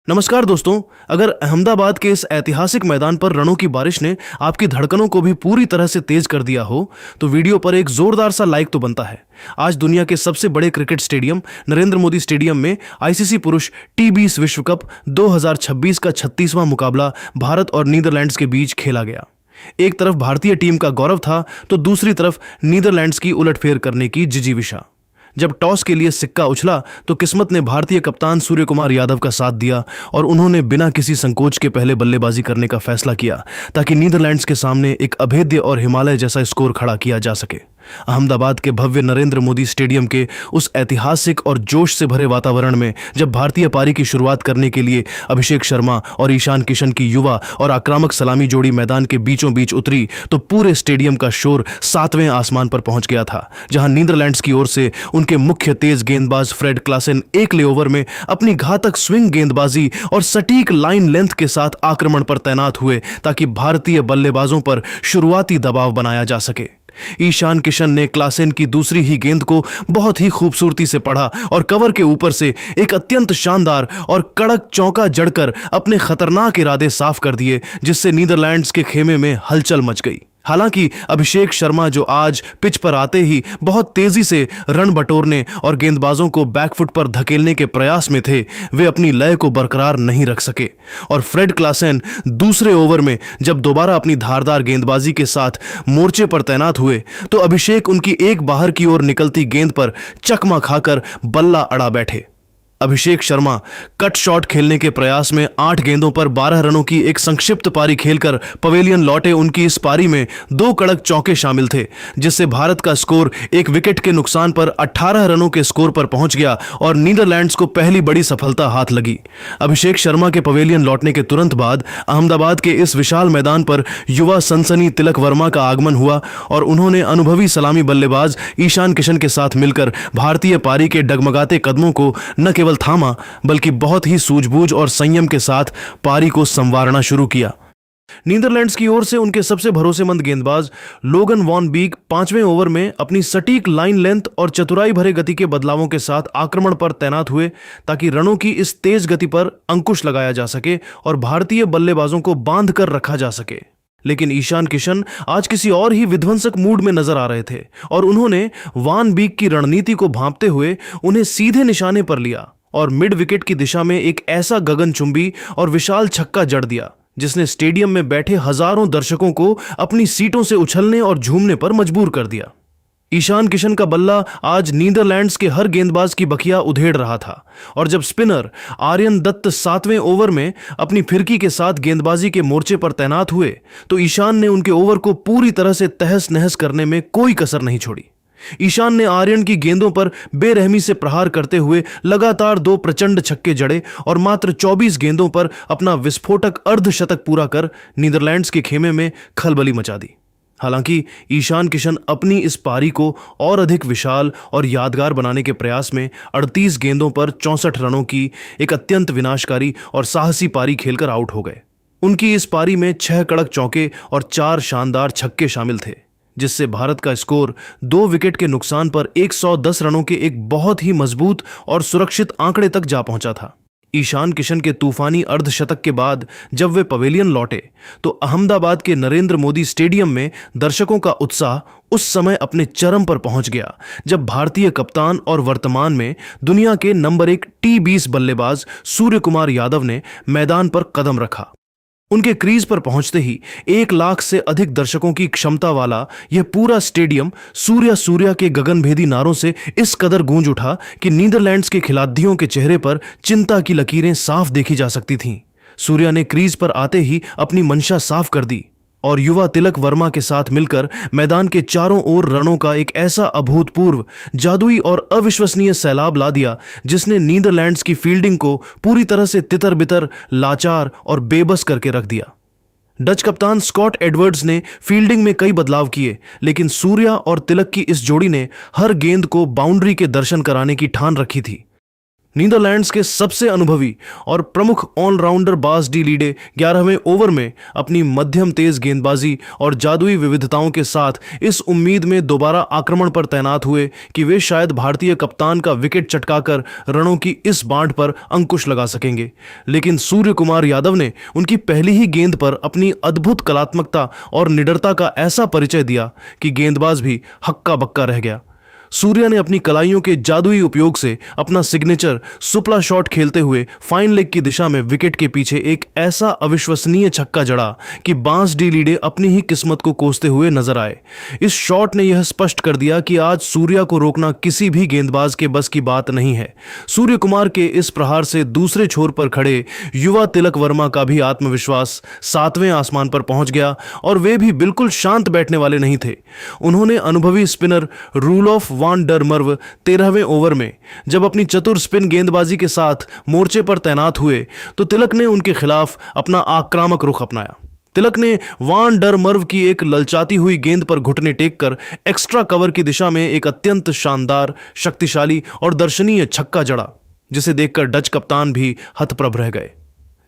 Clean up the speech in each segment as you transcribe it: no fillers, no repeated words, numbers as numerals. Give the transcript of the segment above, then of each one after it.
नमस्कार दोस्तों। अगर अहमदाबाद के इस ऐतिहासिक मैदान पर रणों की बारिश ने आपकी धड़कनों को भी पूरी तरह से तेज कर दिया हो तो वीडियो पर एक जोरदार सा लाइक तो बनता है। आज दुनिया के सबसे बड़े cricket stadium Narendra Modi stadium में आईसीसी पुरुष टी20 विश्व कप 2026 का 36वां मुकाबला भारत और नीदरलैंड्स के बीच खेला गया। एक तरफ भारतीय टीम का गौरव था तो दूसरी तरफ नीदरलैंड्स की उलटफेर करने की जिजीविषा। जब टॉस के लिए सिक्का उछला तो किस्मत ने भारतीय कप्तान सूर्य कुमार यादव का साथ दिया और उन्होंने बिना किसी संकोच के पहले बल्लेबाजी करने का फैसला किया ताकि नीदरलैंड्स के सामने एक अभेद्य और हिमालय जैसा स्कोर खड़ा किया जा सके। अहमदाबाद के भव्य नरेंद्र मोदी स्टेडियम के उस ऐतिहासिक और जोश से भरे वातावरण में जब भारतीय पारी की शुरुआत करने के लिए अभिषेक शर्मा और ईशान किशन की युवा और आक्रामक सलामी जोड़ी मैदान के बीचों बीच उतरी तो पूरे स्टेडियम का शोर 7वें आसमान पर पहुंच गया था, जहां नीदरलैंड्स की ओर से उनके मुख्य तेज गेंदबाज फ्रेड क्लासेन एक ओवर में अपनी घातक स्विंग गेंदबाजी और सटीक लाइन लेंथ के साथ आक्रमण पर तैनात हुए ताकि भारतीय बल्लेबाजों पर शुरुआती दबाव बनाया जा सके। ईशान किशन ने क्लासेन की दूसरी ही गेंद को बहुत ही खूबसूरती से पढ़ा और कवर के ऊपर से एक अत्यंत शानदार और कड़क चौका जड़कर अपने खतरनाक इरादे साफ कर दिए, जिससे नीदरलैंड्स के खेमे में हलचल मच गई। हालांकि अभिषेक शर्मा जो आज पिच पर आते ही बहुत तेजी से रन बटोरने और गेंदबाजों को बैकफुट पर धकेलने के प्रयास में थे, वे अपनी लय को बरकरार नहीं रख सके और फ्रेड क्लासेन दूसरे ओवर में जब दोबारा अपनी धारदार गेंदबाजी के साथ मोर्चे पर तैनात हुए तो अभिषेक उनकी एक बाहर की ओर निकलती गेंद पर चकमा खाकर बल्ला अड़ा बैठे। अभिषेक शर्मा कट शॉट खेलने के प्रयास में 8 गेंदों पर 12 रनों की एक संक्षिप्त पारी खेलकर पवेलियन लौटे। उनकी इस पारी में 2 कड़क चौके शामिल थे, जिससे भारत का स्कोर एक विकेट के नुकसान पर 18 रनों के स्कोर पर पहुंच गया और नीदरलैंड्स को पहली बड़ी सफलता हाथ लगी। अभिषेक शर्मा के पवेलियन लौटने के तुरंत बाद अहमदाबाद के इस विशाल मैदान पर युवा सनसनी तिलक वर्मा का आगमन हुआ और उन्होंने अनुभवी सलामी बल्लेबाज ईशान किशन के साथ मिलकर भारतीय पारी के डगमगाते कदमों को न केवल थामा बल्कि बहुत ही सूझबूझ और संयम के साथ पारी को संवारना शुरू किया। नीदरलैंड्स की ओर से उनके सबसे भरोसेमंद गेंदबाज लोगन वॉन बीक 5वें ओवर में अपनी सटीक लाइन लेंथ और चतुराई भरे गति के बदलावों के साथ आक्रमण पर तैनात हुए ताकि रनों की इस तेज गति पर अंकुश लगाया जा सके और भारतीय बल्लेबाजों को बांध कर रखा जा सके। लेकिन ईशान किशन आज किसी और ही विध्वंसक मूड में नजर आ रहे थे और उन्होंने वान बीक की रणनीति को भांपते हुए उन्हें सीधे निशाने पर लिया और मिड विकेट की दिशा में एक ऐसा गगनचुंबी और विशाल छक्का जड़ दिया जिसने स्टेडियम में बैठे हजारों दर्शकों को अपनी सीटों से उछलने और झूमने पर मजबूर कर दिया। ईशान किशन का बल्ला आज नीदरलैंड्स के हर गेंदबाज की बखिया उधेड़ रहा था और जब स्पिनर आर्यन दत्त 7वें ओवर में अपनी फिरकी के साथ गेंदबाजी के मोर्चे पर तैनात हुए तो ईशान ने उनके ओवर को पूरी तरह से तहस नहस करने में कोई कसर नहीं छोड़ी। ईशान ने आर्यन की गेंदों पर बेरहमी से प्रहार करते हुए लगातार 2 प्रचंड छक्के जड़े और मात्र 24 गेंदों पर अपना विस्फोटक अर्धशतक पूरा कर नीदरलैंड्स के खेमे में खलबली मचा दी। हालांकि ईशान किशन अपनी इस पारी को और अधिक विशाल और यादगार बनाने के प्रयास में 38 गेंदों पर 64 रनों की एक अत्यंत विनाशकारी और साहसी पारी खेलकर आउट हो गए। उनकी इस पारी में 6 कड़क चौके और 4 शानदार छक्के शामिल थे, जिससे भारत का स्कोर 2 विकेट के नुकसान पर 110 रनों के एक बहुत ही मजबूत और सुरक्षित आंकड़े तक जा पहुंचा था। ईशान किशन के तूफानी अर्धशतक के बाद जब वे पवेलियन लौटे तो अहमदाबाद के नरेंद्र मोदी स्टेडियम में दर्शकों का उत्साह उस समय अपने चरम पर पहुंच गया जब भारतीय कप्तान और वर्तमान में दुनिया के नंबर 1 टी20 बल्लेबाज सूर्य कुमार यादव ने मैदान पर कदम रखा। उनके क्रीज पर पहुंचते ही 1 लाख से अधिक दर्शकों की क्षमता वाला यह पूरा स्टेडियम सूर्या सूर्या के गगनभेदी नारों से इस कदर गूंज उठा कि नीदरलैंड्स के खिलाड़ियों के चेहरे पर चिंता की लकीरें साफ देखी जा सकती थीं। सूर्या ने क्रीज पर आते ही अपनी मंशा साफ कर दी और युवा तिलक वर्मा के साथ मिलकर मैदान के चारों ओर रनों का एक ऐसा अभूतपूर्व, जादुई और अविश्वसनीय सैलाब ला दिया जिसने नीदरलैंड्स की फील्डिंग को पूरी तरह से तितर बितर, लाचार और बेबस करके रख दिया। डच कप्तान स्कॉट एडवर्ड्स ने फील्डिंग में कई बदलाव किए, लेकिन सूर्या और तिलक की इस जोड़ी ने हर गेंद को बाउंड्री के दर्शन कराने की ठान रखी थी। नीदरलैंड्स के सबसे अनुभवी और प्रमुख ऑलराउंडर बास डी लीडे 11वें ओवर में अपनी मध्यम तेज गेंदबाजी और जादुई विविधताओं के साथ इस उम्मीद में दोबारा आक्रमण पर तैनात हुए कि वे शायद भारतीय कप्तान का विकेट चटकाकर रनों की इस बाढ़ पर अंकुश लगा सकेंगे। लेकिन सूर्य कुमार यादव ने उनकी पहली ही गेंद पर अपनी अद्भुत कलात्मकता और निडरता का ऐसा परिचय दिया कि गेंदबाज भी हक्का बक्का रह गया। सूर्या ने अपनी कलाइयों के जादुई उपयोग से अपना सिग्नेचर सुपला शॉट खेलते हुए फाइन लेग की दिशा में विकेट के पीछे एक ऐसा अविश्वसनीय छक्का जड़ा कि बांस डी लीडे अपनी ही किस्मत को कोसते हुए नजर आए। इस शॉट ने यह स्पष्ट कर दिया कि आज सूर्या को रोकना किसी भी गेंदबाज के बस की बात नहीं है। सूर्य कुमार के इस प्रहार से दूसरे छोर पर खड़े युवा तिलक वर्मा का भी आत्मविश्वास 7वें आसमान पर पहुंच गया और वे भी बिल्कुल शांत बैठने वाले नहीं थे। उन्होंने अनुभवी स्पिनर रूलॉफ वान डर मर्व 13वें ओवर में जब अपनी चतुर स्पिन गेंदबाजी के साथ मोर्चे पर तैनात हुए तो तिलक ने उनके खिलाफ अपना आक्रामक रुख अपनाया। तिलक ने वान डर मर्व की एक ललचाती हुई गेंद पर घुटने टेककर एक्स्ट्रा कवर की दिशा में एक अत्यंत शानदार, शक्तिशाली और दर्शनीय छक्का जड़ा, जिसे देखकर डच कप्तान भी हतप्रभ रह गए।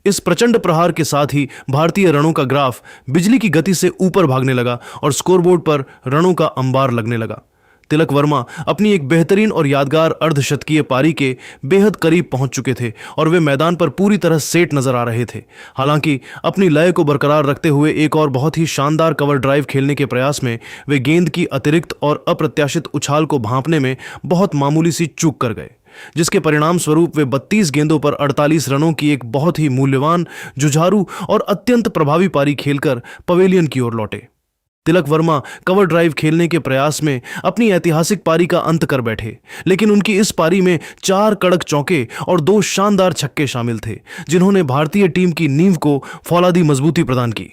इस प्रचंड प्रहार के साथ ही भारतीय रनों का ग्राफ बिजली की गति से ऊपर भागने लगा और स्कोरबोर्ड पर रनों का अंबार लगने लगा। तिलक वर्मा अपनी एक बेहतरीन और यादगार अर्धशतकीय पारी के बेहद करीब पहुंच चुके थे और वे मैदान पर पूरी तरह सेट नजर आ रहे थे। हालांकि अपनी लय को बरकरार रखते हुए एक और बहुत ही शानदार कवर ड्राइव खेलने के प्रयास में वे गेंद की अतिरिक्त और अप्रत्याशित उछाल को भांपने में बहुत मामूली सी चूक कर गए, जिसके परिणाम स्वरूप वे 32 गेंदों पर 48 रनों की एक बहुत ही मूल्यवान, जुझारू और अत्यंत प्रभावी पारी खेलकर पवेलियन की ओर लौटे। तिलक वर्मा कवर ड्राइव खेलने के प्रयास में अपनी ऐतिहासिक पारी का अंत कर बैठे, लेकिन उनकी इस पारी में 4 कड़क चौके और 2 शानदार छक्के शामिल थे, जिन्होंने भारतीय टीम की नींव को फौलादी मजबूती प्रदान की।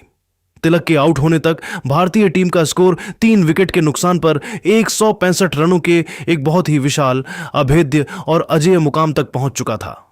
तिलक के आउट होने तक भारतीय टीम का स्कोर 3 विकेट के नुकसान पर 165 रनों के एक बहुत ही विशाल, अभेद्य और अजेय मुकाम तक पहुंच चुका था।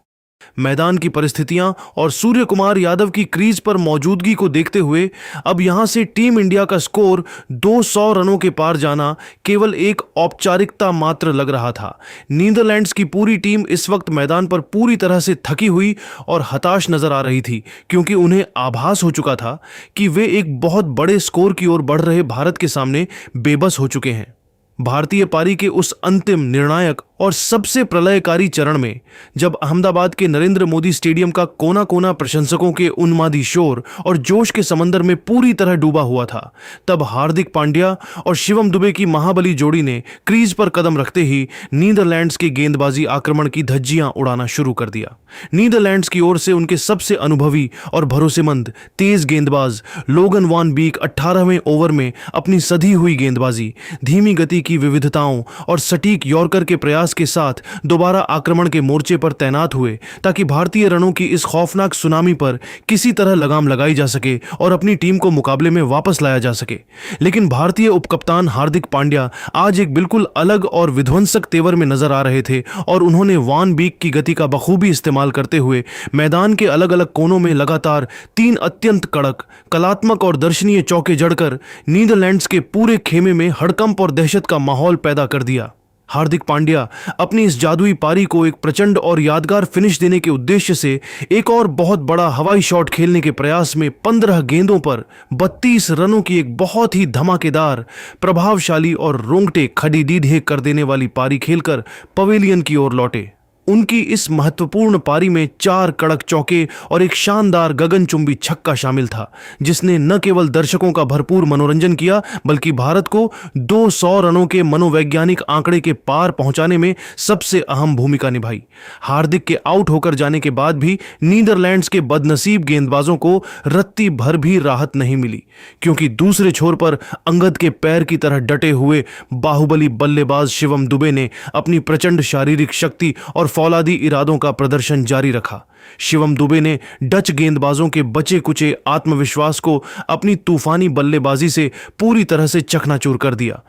मैदान की परिस्थितियां और सूर्य कुमार यादव की क्रीज पर मौजूदगी को देखते हुए अब यहां से टीम इंडिया का स्कोर 200 रनों के पार जाना केवल एक औपचारिकता मात्र लग रहा था। नीदरलैंड्स की पूरी टीम इस वक्त मैदान पर पूरी तरह से थकी हुई और हताश नजर आ रही थी, क्योंकि उन्हें आभास हो चुका था कि वे एक बहुत बड़े स्कोर की ओर बढ़ रहे भारत के सामने बेबस हो चुके हैं। भारतीय पारी के उस अंतिम, निर्णायक और सबसे प्रलयकारी चरण में जब अहमदाबाद के नरेंद्र मोदी स्टेडियम का कोना कोना प्रशंसकों के उन्मादी शोर और जोश के समंदर में पूरी तरह डूबा हुआ था, तब हार्दिक पांड्या और शिवम दुबे की महाबली जोड़ी ने क्रीज पर कदम रखते ही नीदरलैंड्स के गेंदबाजी आक्रमण की धज्जियां उड़ाना शुरू कर दिया। नीदरलैंड्स की ओर से उनके सबसे अनुभवी और भरोसेमंद तेज गेंदबाज लोगन वान बीक 18वें ओवर में अपनी सधी हुई गेंदबाजी, धीमी गति की विविधताओं और सटीक यॉर्कर के प्रयास के साथ दोबारा आक्रमण के मोर्चे पर तैनात हुए, ताकि भारतीय रनों की इस खौफनाक सुनामी पर किसी तरह लगाम लगाई जा सके और अपनी टीम को मुकाबले में वापस लाया जा सके। लेकिन भारतीय उपकप्तान हार्दिक पांड्या आज एक बिल्कुल अलग और विध्वंसक तेवर में नजर आ रहे थे और उन्होंने वान बीक की गति का बखूबी इस्तेमाल करते हुए मैदान के अलग अलग कोनों में लगातार 3 अत्यंत कड़क, कलात्मक और दर्शनीय चौके जड़कर नीदरलैंड्स के पूरे खेमे में हड़कंप और दहशत का माहौल पैदा कर दिया। हार्दिक पांड्या अपनी इस जादुई पारी को एक प्रचंड और यादगार फिनिश देने के उद्देश्य से एक और बहुत बड़ा हवाई शॉट खेलने के प्रयास में 15 गेंदों पर 32 रनों की एक बहुत ही धमाकेदार, प्रभावशाली और रोंगटे खड़ीडीढे कर देने वाली पारी खेलकर पवेलियन की ओर लौटे। उनकी इस महत्वपूर्ण पारी में 4 कड़क चौके और एक शानदार गगनचुंबी छक्का शामिल था, जिसने न केवल दर्शकों का भरपूर मनोरंजन किया बल्कि भारत को 200 रनों के मनोवैज्ञानिक आंकड़े के पार पहुंचाने में सबसे अहम भूमिका निभाई। हार्दिक के आउट होकर जाने के बाद भी नीदरलैंड्स के बदनसीब गेंदबाजों को रत्ती भर भी राहत नहीं मिली, क्योंकि दूसरे छोर पर अंगद के पैर की तरह डटे हुए बाहुबली बल्लेबाज शिवम दुबे ने अपनी प्रचंड शारीरिक शक्ति और फौलादी इरादों का प्रदर्शन जारी रखा। शिवम दुबे ने डच गेंदबाजों के बचे कुचे आत्मविश्वास को अपनी तूफानी बल्लेबाजी से पूरी तरह से चकनाचूर कर दिया।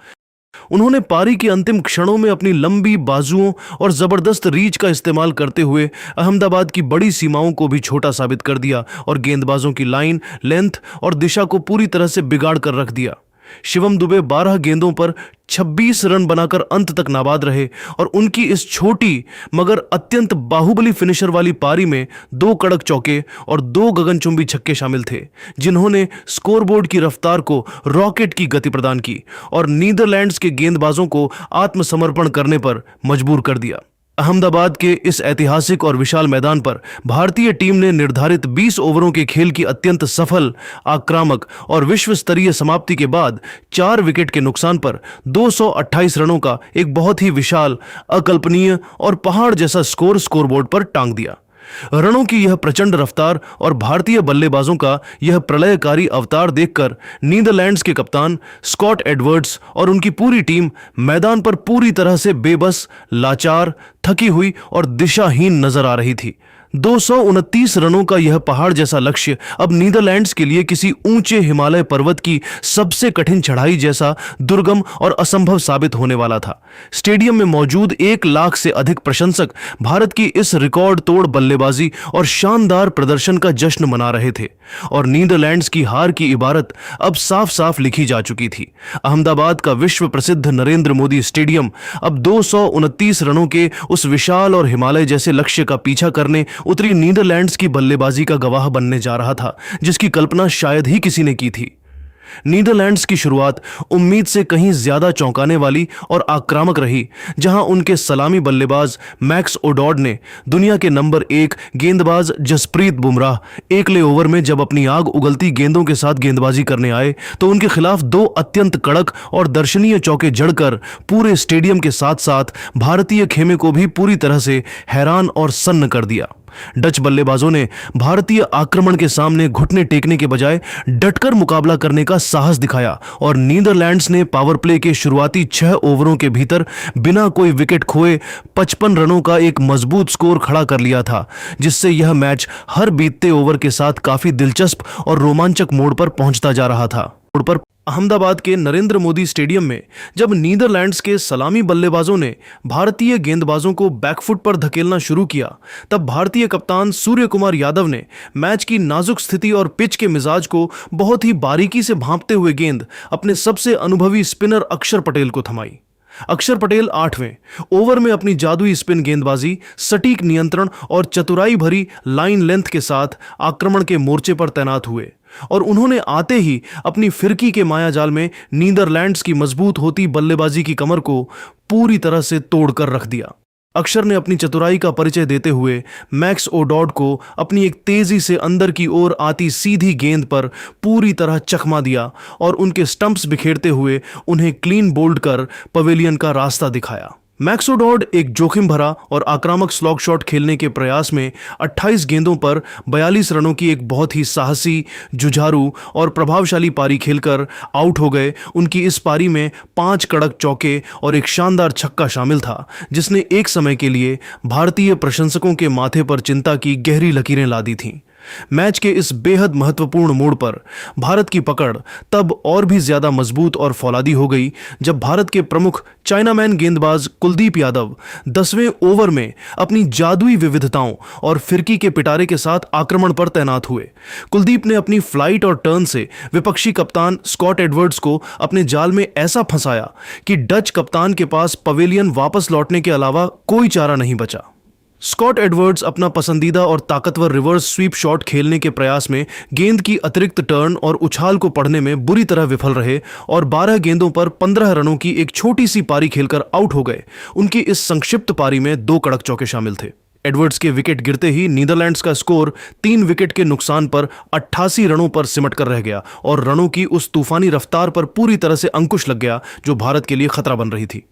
उन्होंने पारी के अंतिम क्षणों में अपनी लंबी बाजुओं और जबरदस्त रीच का इस्तेमाल करते हुए अहमदाबाद की बड़ी सीमाओं को भी छोटा साबित कर दिया और गेंदबाजों की लाइन, लेंथ और दिशा को पूरी तरह से बिगाड़ कर रख दिया। शिवम दुबे 12 गेंदों पर 26 रन बनाकर अंत तक नाबाद रहे और उनकी इस छोटी मगर अत्यंत बाहुबली फिनिशर वाली पारी में 2 कड़क चौके और 2 गगनचुंबी छक्के शामिल थे, जिन्होंने स्कोरबोर्ड की रफ्तार को रॉकेट की गति प्रदान की और नीदरलैंड्स के गेंदबाजों को आत्मसमर्पण करने पर मजबूर कर दिया। अहमदाबाद के इस ऐतिहासिक और विशाल मैदान पर भारतीय टीम ने निर्धारित 20 ओवरों के खेल की अत्यंत सफल, आक्रामक और विश्व स्तरीय समाप्ति के बाद 4 विकेट के नुकसान पर 228 रनों का एक बहुत ही विशाल, अकल्पनीय और पहाड़ जैसा स्कोरबोर्ड पर टांग दिया। रनों की यह प्रचंड रफ्तार और भारतीय बल्लेबाजों का यह प्रलयकारी अवतार देखकर नीदरलैंड्स के कप्तान स्कॉट एडवर्ड्स और उनकी पूरी टीम मैदान पर पूरी तरह से बेबस, लाचार, थकी हुई और दिशाहीन नजर आ रही थी। 229 रनों का यह पहाड़ जैसा लक्ष्य अब नीदरलैंड्स के लिए किसी ऊंचे हिमालय पर्वत की सबसे कठिन चढ़ाई जैसा दुर्गम और असंभव साबित होने वाला था। स्टेडियम में मौजूद 1 लाख से अधिक प्रशंसक भारत की इस रिकॉर्ड तोड़ बल्लेबाजी और शानदार प्रदर्शन का जश्न मना रहे थे और नीदरलैंड्स की हार की इबारत अब साफ साफ लिखी जा चुकी थी। अहमदाबाद का विश्व प्रसिद्ध नरेंद्र मोदी स्टेडियम अब 229 रनों के उस विशाल और हिमालय जैसे लक्ष्य का पीछा करने उतरी नीदरलैंड्स की बल्लेबाजी का गवाह बनने जा रहा था, जिसकी कल्पना शायद ही किसी ने की थी। नीदरलैंड्स की शुरुआत उम्मीद से कहीं ज्यादा चौंकाने वाली और आक्रामक रही, जहां उनके सलामी बल्लेबाज मैक्स ओडॉड ने दुनिया के नंबर 1 गेंदबाज जसप्रीत बुमराह एकले ओवर में जब अपनी आग उगलती गेंदों के साथ गेंदबाजी करने आए तो उनके खिलाफ 2 अत्यंत कड़क और दर्शनीय चौके जड़कर पूरे स्टेडियम के साथ साथ भारतीय खेमे को भी पूरी तरह से हैरान और सन्न कर दिया। डच बल्लेबाजों ने भारतीय आक्रमण के सामने घुटने टेकने के बजाय डटकर मुकाबला करने का साहस दिखाया और नीदरलैंड्स ने पावर प्ले के शुरुआती 6 ओवरों के भीतर बिना कोई विकेट खोए 55 रनों का एक मजबूत स्कोर खड़ा कर लिया था, जिससे यह मैच हर बीतते ओवर के साथ काफी दिलचस्प और रोमांचक मोड़ पर पहुंचता जा रहा था। अहमदाबाद के नरेंद्र मोदी स्टेडियम में जब नीदरलैंड्स के सलामी बल्लेबाजों ने भारतीय गेंदबाजों को बैकफुट पर धकेलना शुरू किया, तब भारतीय कप्तान सूर्य कुमार यादव ने मैच की नाजुक स्थिति और पिच के मिजाज को बहुत ही बारीकी से भांपते हुए गेंद अपने सबसे अनुभवी स्पिनर अक्षर पटेल को थमाई। अक्षर पटेल 8वें ओवर में अपनी जादुई स्पिन गेंदबाजी, सटीक नियंत्रण और चतुराई भरी लाइन लेंथ के साथ आक्रमण के मोर्चे पर तैनात हुए और उन्होंने आते ही अपनी फिरकी के मायाजाल में नीदरलैंड्स की मजबूत होती बल्लेबाजी की कमर को पूरी तरह से तोड़कर रख दिया। अक्षर ने अपनी चतुराई का परिचय देते हुए मैक्स ओडॉड को अपनी एक तेजी से अंदर की ओर आती सीधी गेंद पर पूरी तरह चकमा दिया और उनके स्टंप्स बिखेरते हुए उन्हें क्लीन बोल्ड कर पवेलियन का रास्ता दिखाया। मैक्स ओडॉड एक जोखिम भरा और आक्रामक स्लॉग शॉट खेलने के प्रयास में 28 गेंदों पर 42 रनों की एक बहुत ही साहसी, जुझारू और प्रभावशाली पारी खेलकर आउट हो गए। उनकी इस पारी में 5 कड़क चौके और एक शानदार छक्का शामिल था, जिसने एक समय के लिए भारतीय प्रशंसकों के माथे पर चिंता की गहरी लकीरें ला दी थीं। मैच के इस बेहद महत्वपूर्ण मोड़ पर भारत की पकड़ तब और भी ज्यादा मजबूत और फौलादी हो गई जब भारत के प्रमुख चाइनामैन गेंदबाज कुलदीप यादव 10वें ओवर में अपनी जादुई विविधताओं और फिरकी के पिटारे के साथ आक्रमण पर तैनात हुए। कुलदीप ने अपनी फ्लाइट और टर्न से विपक्षी कप्तान स्कॉट एडवर्ड्स को अपने जाल में ऐसा फंसाया कि डच कप्तान के पास पवेलियन वापस लौटने के अलावा कोई चारा नहीं बचा। स्कॉट एडवर्ड्स अपना पसंदीदा और ताकतवर रिवर्स स्वीप शॉट खेलने के प्रयास में गेंद की अतिरिक्त टर्न और उछाल को पढ़ने में बुरी तरह विफल रहे और 12 गेंदों पर 15 रनों की एक छोटी सी पारी खेलकर आउट हो गए। उनकी इस संक्षिप्त पारी में 2 कड़क चौके शामिल थे। एडवर्ड्स के विकेट गिरते ही नीदरलैंड्स का स्कोर 3 विकेट के नुकसान पर 88 रनों पर सिमट कर रह गया और रनों की उस तूफानी रफ्तार पर पूरी तरह से अंकुश लग गया जो भारत के लिए खतरा बन रही थी।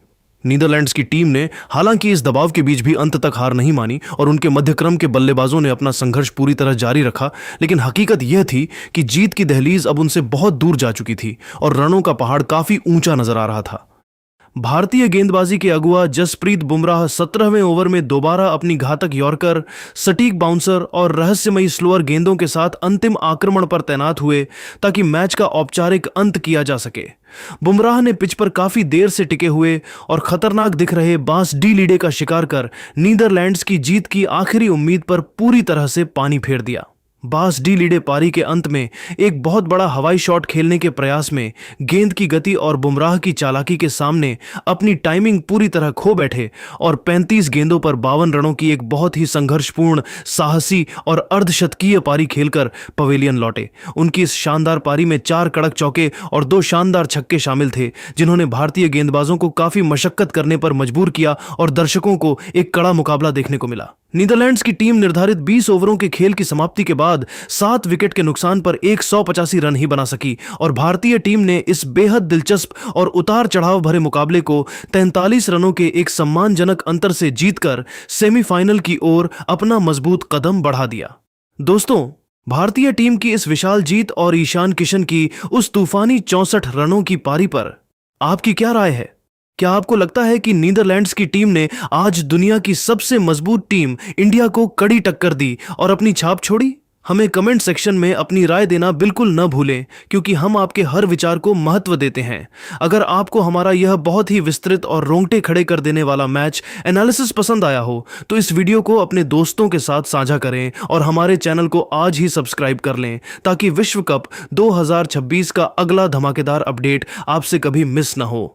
नीदरलैंड्स की टीम ने हालांकि इस दबाव के बीच भी अंत तक हार नहीं मानी और उनके मध्यक्रम के बल्लेबाजों ने अपना संघर्ष पूरी तरह जारी रखा, लेकिन हकीकत यह थी कि जीत की दहलीज अब उनसे बहुत दूर जा चुकी थी और रनों का पहाड़ काफी ऊंचा नजर आ रहा था। भारतीय गेंदबाजी के अगुआ जसप्रीत बुमराह 17वें ओवर में दोबारा अपनी घातक यॉर्कर, सटीक बाउंसर और रहस्यमयी स्लोअर गेंदों के साथ अंतिम आक्रमण पर तैनात हुए ताकि मैच का औपचारिक अंत किया जा सके। बुमराह ने पिच पर काफी देर से टिके हुए और खतरनाक दिख रहे बांस डी लीडे का शिकार कर नीदरलैंड्स की जीत की आखिरी उम्मीद पर पूरी तरह से पानी फेर दिया। बास डी लीडे पारी के अंत में एक बहुत बड़ा हवाई शॉट खेलने के प्रयास में गेंद की गति और बुमराह की चालाकी के सामने अपनी टाइमिंग पूरी तरह खो बैठे और 35 गेंदों पर 52 रनों की एक बहुत ही संघर्षपूर्ण, साहसी और अर्धशतकीय पारी खेलकर पवेलियन लौटे। उनकी इस शानदार पारी में 4 कड़क चौके और 2 शानदार छक्के शामिल थे, जिन्होंने भारतीय गेंदबाजों को काफी मशक्कत करने पर मजबूर किया और दर्शकों को एक कड़ा मुकाबला देखने को मिला। नीदरलैंड्स की टीम निर्धारित 20 ओवरों के खेल की समाप्ति के बाद 7 विकेट के नुकसान पर 185 रन ही बना सकी और भारतीय टीम ने इस बेहद दिलचस्प और उतार चढ़ाव भरे मुकाबले को 43 रनों के एक सम्मानजनक अंतर से जीतकर सेमीफाइनल की ओर अपना मजबूत कदम बढ़ा दिया। दोस्तों, भारतीय टीम की इस विशाल जीत और ईशान किशन की उस तूफानी 64 रनों की पारी पर आपकी क्या राय है? क्या आपको लगता है कि नीदरलैंड्स की टीम ने आज दुनिया की सबसे मजबूत टीम इंडिया को कड़ी टक्कर दी और अपनी छाप छोड़ी? हमें कमेंट सेक्शन में अपनी राय देना बिल्कुल न भूलें, क्योंकि हम आपके हर विचार को महत्व देते हैं। अगर आपको हमारा यह बहुत ही विस्तृत और रोंगटे खड़े कर देने वाला मैच एनालिसिस पसंद आया हो तो इस वीडियो को अपने दोस्तों के साथ साझा करें और हमारे चैनल को आज ही सब्सक्राइब कर लें, ताकि विश्व कप 2026 का अगला धमाकेदार अपडेट आपसे कभी मिस न हो।